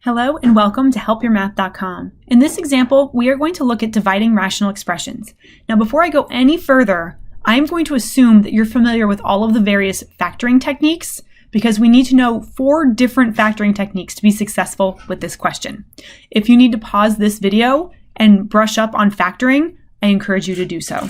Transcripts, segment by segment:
Hello and welcome to helpyourmath.com. In this example, we are going to look at dividing rational expressions. Now, before I go any further, I'm going to assume that you're familiar with all of the various factoring techniques because we need to know 4 different factoring techniques to be successful with this question. If you need to pause this video and brush up on factoring, I encourage you to do so.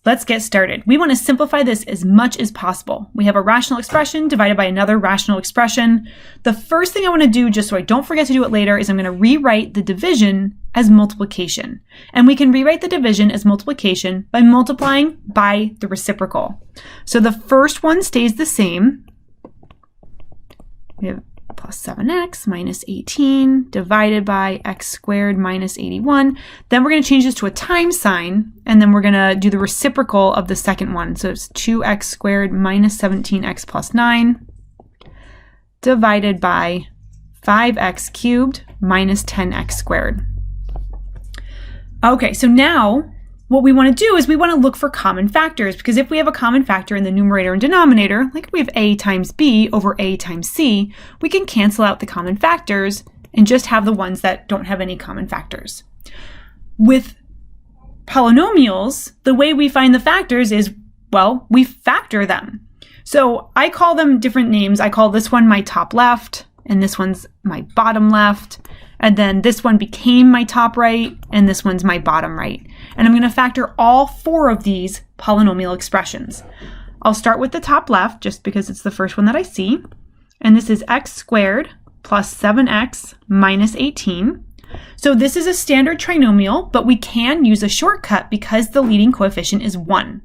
Let's get started. We want to simplify this as much as possible. We have a rational expression divided by another rational expression. The first thing I want to do, just so I don't forget to do it later, is I'm going to rewrite the division as multiplication. And we can rewrite the division as multiplication by multiplying by the reciprocal. So the first one stays the same. We have plus 7x minus 18 divided by x squared minus 81. Then we're going to change this to a times sign, and then we're going to do the reciprocal of the second one. So it's 2x squared minus 17x plus 9 divided by 5x cubed minus 10x squared. Okay, so now what we want to do is we want to look for common factors, because if we have a common factor in the numerator and denominator, like if we have a times b over a times c, we can cancel out the common factors and just have the ones that don't have any common factors. With polynomials, the way we find the factors is, well, we factor them. So I call them different names. I call this one my top left, and this one's my bottom left. And then this one became my top right, and this one's my bottom right. And I'm going to factor all 4 of these polynomial expressions. I'll start with the top left, just because it's the first one that I see. And this is x squared plus 7x minus 18. So this is a standard trinomial, but we can use a shortcut because the leading coefficient is 1.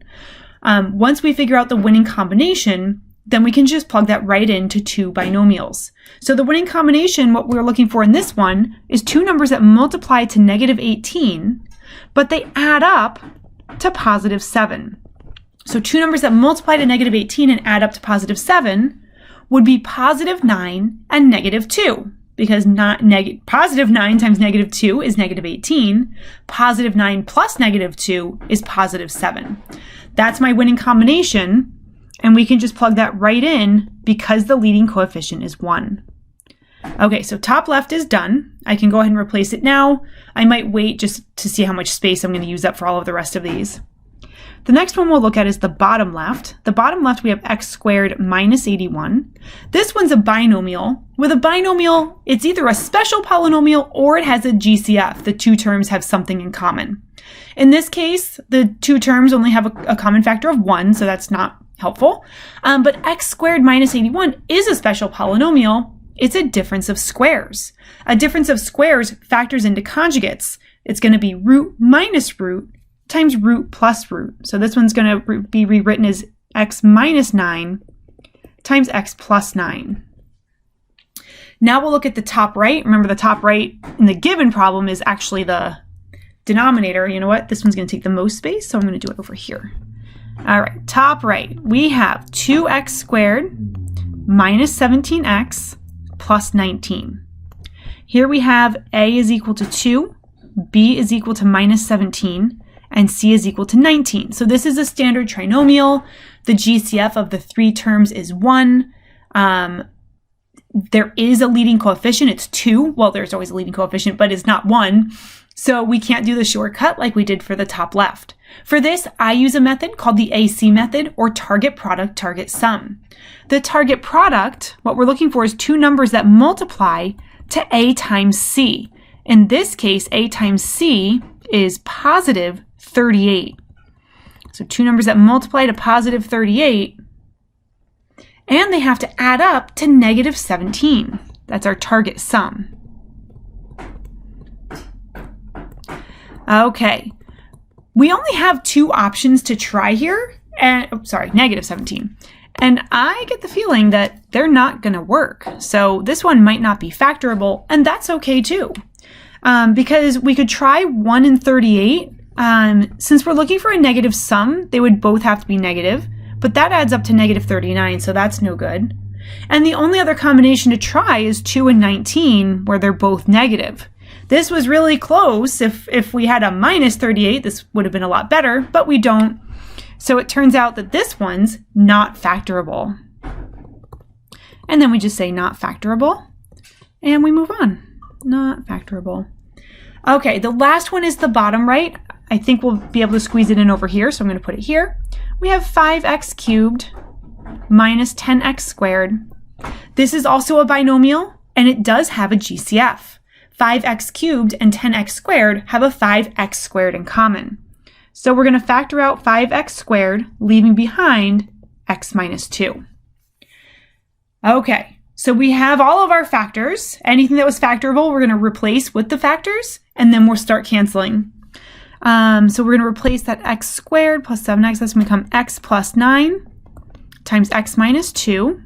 Once we figure out the winning combination, then we can just plug that right into 2 binomials. So the winning combination, what we're looking for in this one, is 2 numbers that multiply to negative 18, but they add up to positive 7. So 2 numbers that multiply to negative 18 and add up to positive 7 would be positive 9 and negative 2, because positive 9 times negative 2 is negative 18. Positive 9 plus negative 2 is positive 7. That's my winning combination. And we can just plug that right in because the leading coefficient is 1. Okay, so top left is done. I can go ahead and replace it now. I might wait just to see how much space I'm going to use up for all of the rest of these. The next one we'll look at is the bottom left. The bottom left, we have x squared minus 81. This one's a binomial. With a binomial, it's either a special polynomial or it has a GCF. The 2 terms have something in common. In this case, the 2 terms only have a common factor of 1, so that's not helpful. But x squared minus 81 is a special polynomial. It's a difference of squares. A difference of squares factors into conjugates. It's going to be root minus root times root plus root. So this one's going to be rewritten as x minus 9 times x plus 9. Now we'll look at the top right. Remember, the top right in the given problem is actually the denominator. You know what? This one's going to take the most space, so I'm going to do it over here. All right, top right, we have 2x squared minus 17x plus 19. Here we have a is equal to 2, b is equal to minus 17, and c is equal to 19. So this is a standard trinomial. The GCF of the 3 terms is 1. There is a leading coefficient. It's 2. Well, there's always a leading coefficient, but it's not 1. So we can't do the shortcut like we did for the top left. For this, I use a method called the AC method, or target product, target sum. The target product, what we're looking for is 2 numbers that multiply to a times c. In this case, a times c is positive 38. So 2 numbers that multiply to positive 38, and they have to add up to negative 17. That's our target sum. Okay, we only have 2 options to try here, and negative 17. And I get the feeling that they're not going to work. So this one might not be factorable, and that's okay too. Because we could try 1 and 38. Since we're looking for a negative sum, they would both have to be negative, but that adds up to negative 39, so that's no good. And the only other combination to try is 2 and 19, where they're both negative. This was really close. If we had a minus 38, this would have been a lot better, but we don't. So it turns out that this one's not factorable. And then we just say not factorable. and we move on. Not factorable. Okay, the last one is the bottom right. I think we'll be able to squeeze it in over here, so I'm going to put it here. We have 5x cubed minus 10x squared. This is also a binomial, and it does have a GCF. 5x cubed and 10x squared have a 5x squared in common. So we're going to factor out 5x squared, leaving behind x minus 2. Okay, so we have all of our factors. Anything that was factorable, we're going to replace with the factors, and then we'll start canceling. So we're going to replace that x squared plus 7x. That's going to become x plus 9 times x minus 2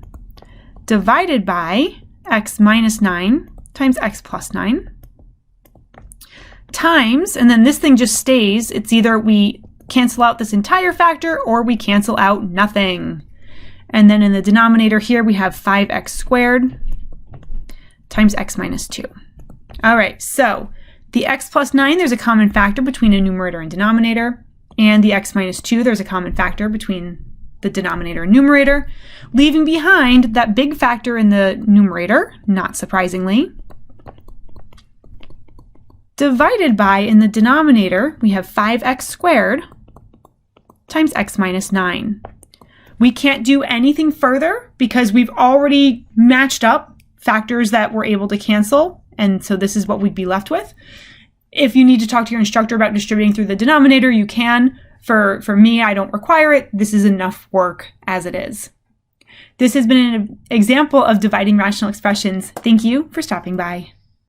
divided by x minus 9 times x plus 9 times, and then this thing just stays. It's either we cancel out this entire factor or we cancel out nothing. And then in the denominator here, we have 5x squared times x minus 2. All right, so the x plus 9, there's a common factor between a numerator and denominator. And the x minus 2, there's a common factor between the denominator and numerator, leaving behind that big factor in the numerator, not surprisingly. Divided by, in the denominator, we have 5x squared times x minus 9. We can't do anything further because we've already matched up factors that we're able to cancel, and so this is what we'd be left with. If you need to talk to your instructor about distributing through the denominator, you can. For me, I don't require it. This is enough work as it is. This has been an example of dividing rational expressions. Thank you for stopping by.